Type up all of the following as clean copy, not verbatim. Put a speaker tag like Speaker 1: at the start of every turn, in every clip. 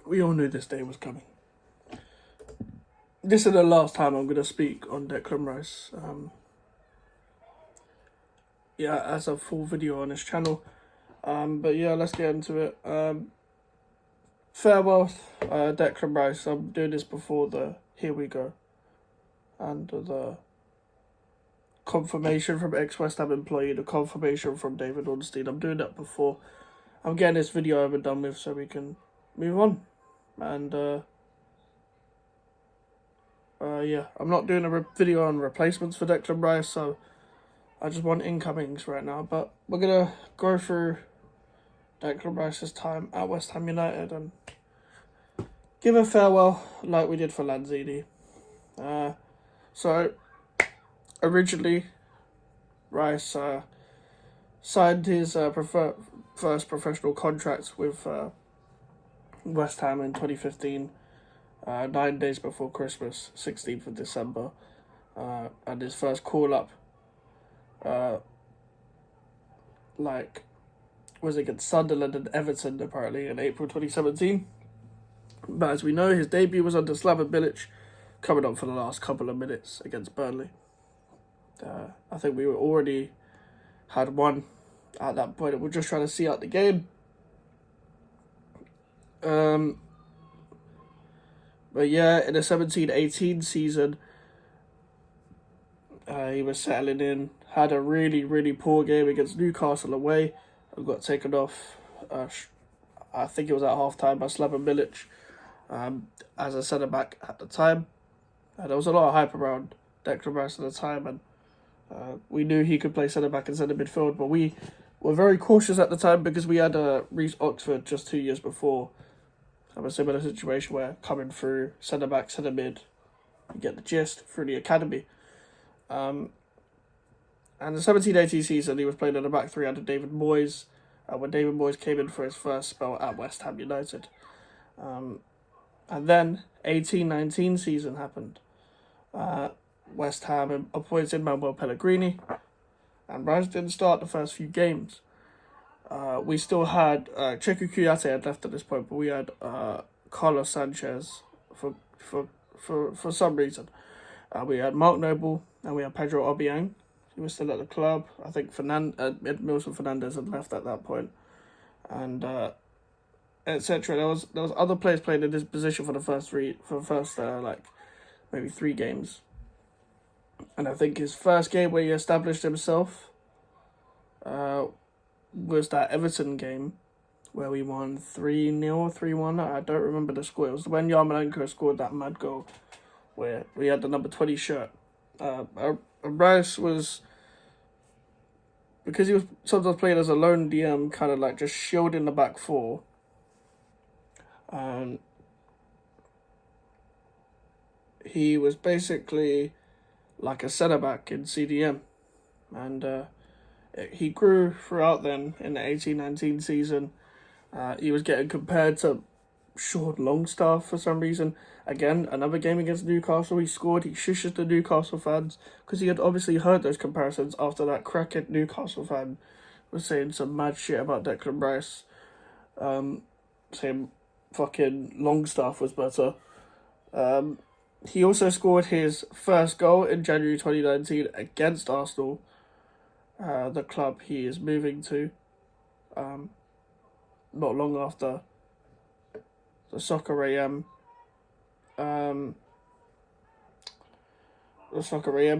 Speaker 1: We all knew this day was coming. This is the last time I'm going to speak on Declan Rice. As a full video on his channel. But yeah, let's get into it. Farewell, Declan Rice. I'm doing this before the Here We Go and the confirmation from ex-West Ham employee, the confirmation from David Ornstein. I'm doing that before. I'm getting this video over done with so we can move on. And I'm not doing a video on replacements for Declan Rice, so I just want incomings right now. But we're going to go through Declan Rice's time at West Ham United and give a farewell like we did for Lanzini. So, originally, Rice signed his first professional contract with West Ham in 2015, 9 days before Christmas, 16th of December, and his first call-up was against Sunderland and Everton, apparently, in April 2017. But as we know, his debut was under Slaven Bilic, coming on for the last couple of minutes against Burnley. I think we already had one at that point. We're just trying to see out the game. But yeah, in the 17-18 season, he was settling in, had a really, really poor game against Newcastle away, and got taken off, I think it was at half-time, by Slaven Bilic, as a centre-back at the time. There was a lot of hype around Declan Rice at the time, and we knew he could play centre-back and centre midfield, but we were very cautious at the time because we had Reece Oxford just 2 years before. A similar situation where coming through centre-back, centre-mid, you get the gist through the academy. And the 17-18 season, he was playing in the back three under David Moyes, when David Moyes came in for his first spell at West Ham United. And then 18-19 season happened. West Ham appointed Manuel Pellegrini, and Rice didn't start the first few games. We still had Cheku Kouyaté had left at this point, but we had Carlos Sanchez for some reason. We had Mark Noble and we had Pedro Obiang. He was still at the club. I think Milson Fernandez had left at that point, and etc. There was other players playing in this position for the first maybe 3 games. And I think his first game where he established himself was that Everton game where we won 3-0, 3-1. I don't remember the score. It was when Yarmolenko scored that mad goal where we had the number 20 shirt. Rice was, because he was sometimes playing as a lone DM, kind of like just shielding the back four. He was basically like a centre-back in CDM. And he grew throughout then in the 18-19 season. He was getting compared to Sean Longstaff for some reason. Again, another game against Newcastle, he scored. He shushes the Newcastle fans because he had obviously heard those comparisons after that crackhead Newcastle fan was saying some mad shit about Declan Rice. Saying fucking Longstaff was better. He also scored his first goal in January 2019 against Arsenal, the club he is moving to, not long after the Soccer AM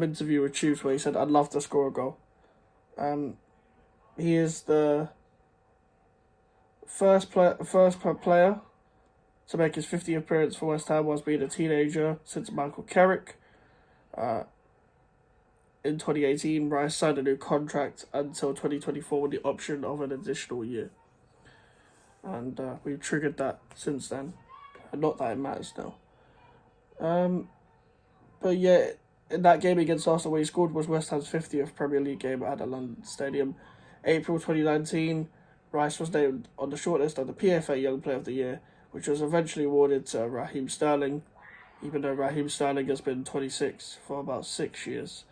Speaker 1: interview with Chiefs, where he said, "I'd love to score a goal." He is the first player to make his 50th appearance for West Ham whilst being a teenager since Michael Carrick. In 2018, Rice signed a new contract until 2024 with the option of an additional year. And we've triggered that since then. Not that it matters now. But yeah, in that game against Arsenal where he scored was West Ham's 50th Premier League game at the London Stadium. April 2019, Rice was named on the shortlist of the PFA Young Player of the Year, which was eventually awarded to Raheem Sterling, even though Raheem Sterling has been 26 for about 6 years.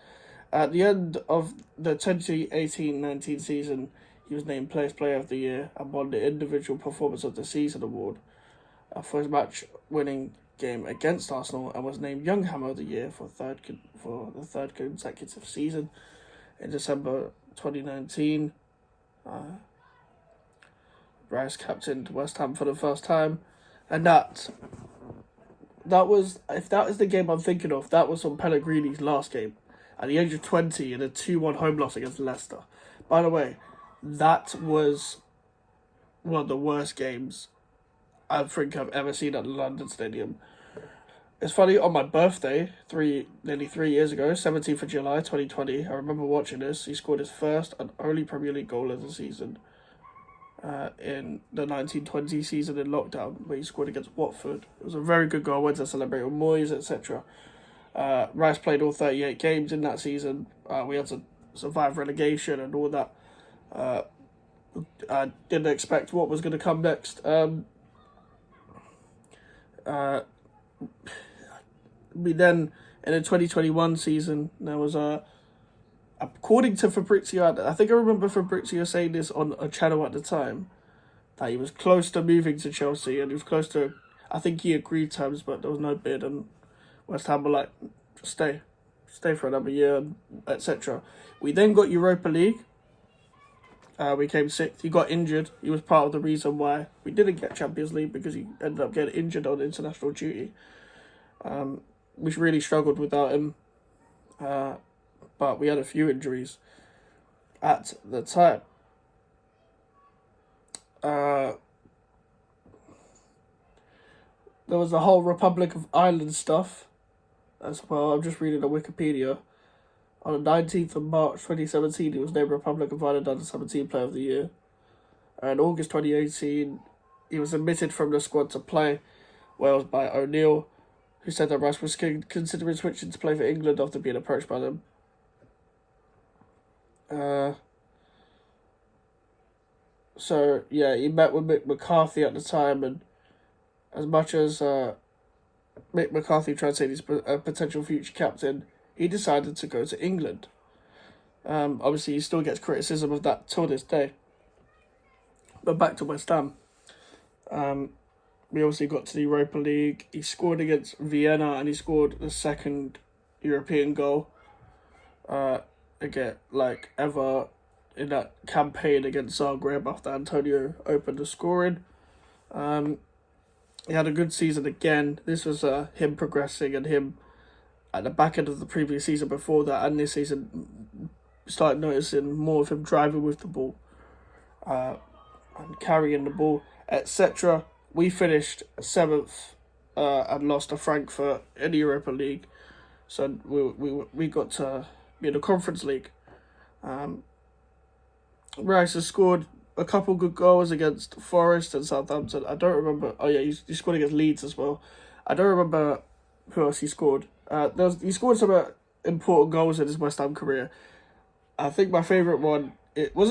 Speaker 1: At the end of the 2018-19 season, he was named Player of the Year and won the Individual Performance of the Season award. for his match-winning game against Arsenal, and was named Young Hammer of the Year for the third consecutive season. In December 2019, Rice captained West Ham for the first time, and that was, if that is the game I'm thinking of, that was on Pellegrini's last game at the age of 20 in a 2-1 home loss against Leicester. By the way, that was one of the worst games I think I've ever seen at the London Stadium. It's funny, on my birthday, nearly 3 years ago, 17th of July 2020, I remember watching this. He scored his first and only Premier League goal of the season in the 1920 season in lockdown, where he scored against Watford. It was a very good goal. I went to celebrate with Moyes, etc. Rice played all 38 games in that season. We had to survive relegation and all that. I didn't expect what was going to come next. We then, in the 2021 season, there was according to Fabrizio, I think I remember Fabrizio saying this on a channel at the time, that he was close to moving to Chelsea, and he was close to, I think he agreed terms, but there was no bid, and West Ham were like, just stay for another year, etc. We then got Europa League. We came sixth. He got injured. He was part of the reason why we didn't get Champions League, because he ended up getting injured on international duty. We really struggled without him, but we had a few injuries at the time. There was the whole Republic of Ireland stuff as well. I'm just reading the Wikipedia. On the 19th of March 2017, he was named Republic of Ireland Under-17 Player of the Year. In August 2018, he was omitted from the squad to play Wales by O'Neill, who said that Rice was considering switching to play for England after being approached by them. So, yeah, he met with Mick McCarthy at the time, and as much as Mick McCarthy tried to say he's a potential future captain, he decided to go to England. Obviously, he still gets criticism of that till this day. But back to West Ham. We obviously got to the Europa League. He scored against Vienna, and he scored the second European goal again, like ever in that campaign against Zagreb after Antonio opened the scoring. He had a good season again. This was him progressing, and him at the back end of the previous season before that, and this season started noticing more of him driving with the ball and carrying the ball, etc. We finished 7th and lost to Frankfurt in the Europa League, so we got to be in the Conference League. Rice has scored a couple good goals against Forest and Southampton. I don't remember. Oh yeah, he scored against Leeds as well. I don't remember who else he scored. He scored some important goals in his West Ham career. I think my favourite one, it was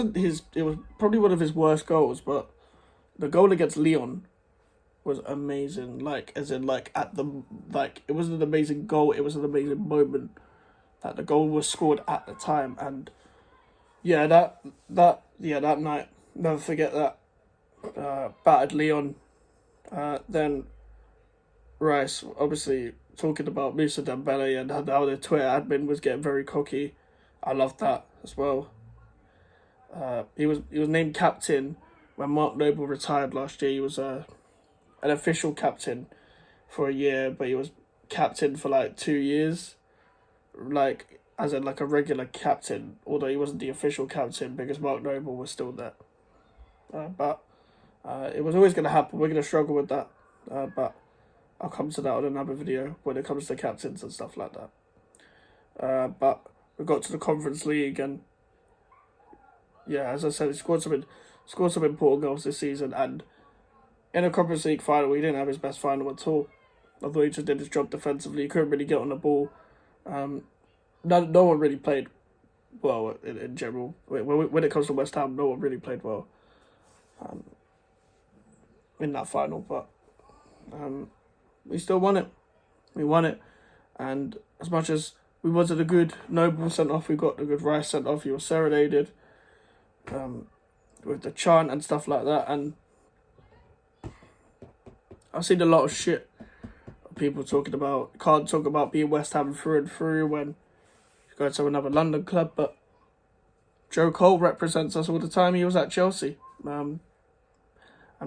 Speaker 1: probably one of his worst goals, but the goal against Lyon was amazing. It wasn't an amazing goal, it was an amazing moment that the goal was scored at the time. And yeah, that night, never forget that. Battered Lyon. Then Rice, obviously talking about Moussa Dembele and how the Twitter admin was getting very cocky. I loved that as well. He was named captain when Mark Noble retired last year. He was an official captain for a year, but he was captain for 2 years, as in a regular captain, although he wasn't the official captain because Mark Noble was still there. But it was always going to happen. We're going to struggle with that, but I'll come to that on another video when it comes to captains and stuff like that. But we got to the Conference League, and yeah, as I said, he scored some important goals this season. And in a Conference League final, he didn't have his best final at all. Although he just did his job defensively, he couldn't really get on the ball. No one really played well in general. When it comes to West Ham, no one really played well in that final. But we still won it. We won it. And as much as we wanted a good Noble sent off, we got a good Rice sent off. He was serenaded with the chant and stuff like that. And I've seen a lot of shit. People talking about, can't talk about being West Ham through and through when you go to another London club, but Joe Cole represents us all the time. He was at Chelsea. And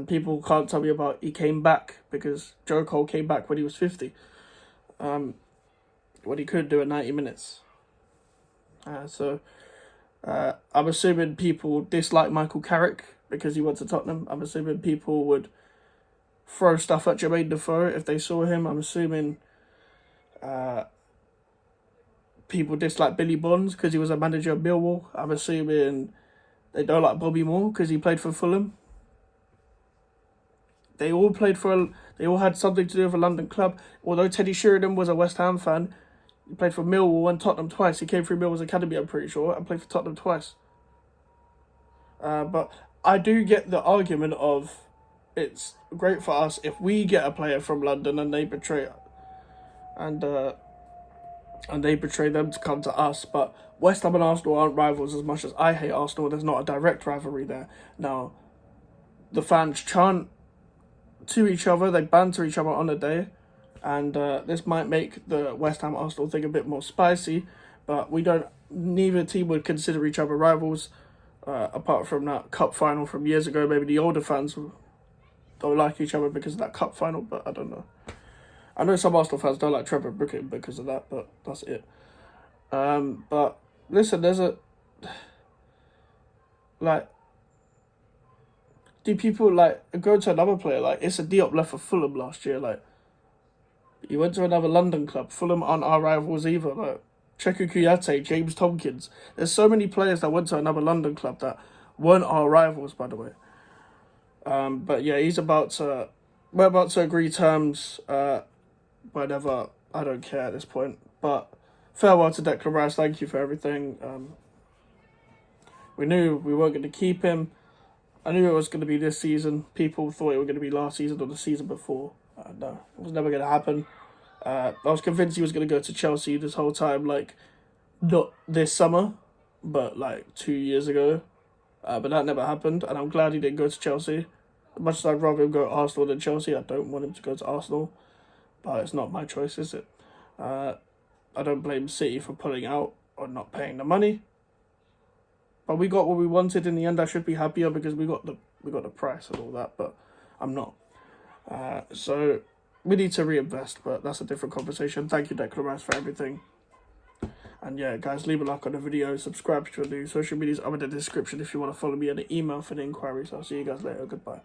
Speaker 1: people can't tell me about he came back, because Joe Cole came back when he was 50. What he could do in 90 minutes. So I'm assuming people dislike Michael Carrick because he went to Tottenham. I'm assuming people would throw stuff at Jermaine Defoe if they saw him. I'm assuming people dislike Billy Bonds because he was a manager of Millwall. I'm assuming they don't like Bobby Moore because he played for Fulham. They all had something to do with a London club. Although Teddy Sheringham was a West Ham fan, he played for Millwall and Tottenham twice. He came through Millwall's academy, I'm pretty sure, and played for Tottenham twice. But I do get the argument of it's great for us if we get a player from London and they betray and they betray them to come to us. But West Ham and Arsenal aren't rivals. As much as I hate Arsenal, there's not a direct rivalry there. Now, the fans chant to each other, they banter each other on a day, and this might make the West Ham Arsenal thing a bit more spicy, but neither team would consider each other rivals, apart from that cup final from years ago. Maybe the older fans don't like each other because of that cup final, but I don't know. I know some Arsenal fans don't like Trevor Brooking because of that, but that's it. But listen, do people go to another player? Issa Diop left for Fulham last year. He went to another London club. Fulham aren't our rivals either. Cheku Kuyate, James Tompkins. There's so many players that went to another London club that weren't our rivals, by the way. But yeah, we're about to agree terms. Whatever. I don't care at this point. But farewell to Declan Rice. Thank you for everything. We knew we weren't going to keep him. I knew it was going to be this season. People thought it was going to be last season or the season before. No, it was never going to happen. I was convinced he was going to go to Chelsea this whole time, not this summer, but 2 years ago. But that never happened, and I'm glad he didn't go to Chelsea. As much as I'd rather him go to Arsenal than Chelsea, I don't want him to go to Arsenal. But it's not my choice, is it? I don't blame City for pulling out or not paying the money. But we got what we wanted in the end. I should be happier because we got the price and all that, but I'm not. So we need to reinvest, but that's a different conversation. Thank you, Declan Rice, for everything. And yeah, guys, leave a like on the video, subscribe if you're new. Social media's up in the description if you want to follow me, and the email for the inquiries. I'll see you guys later. Goodbye.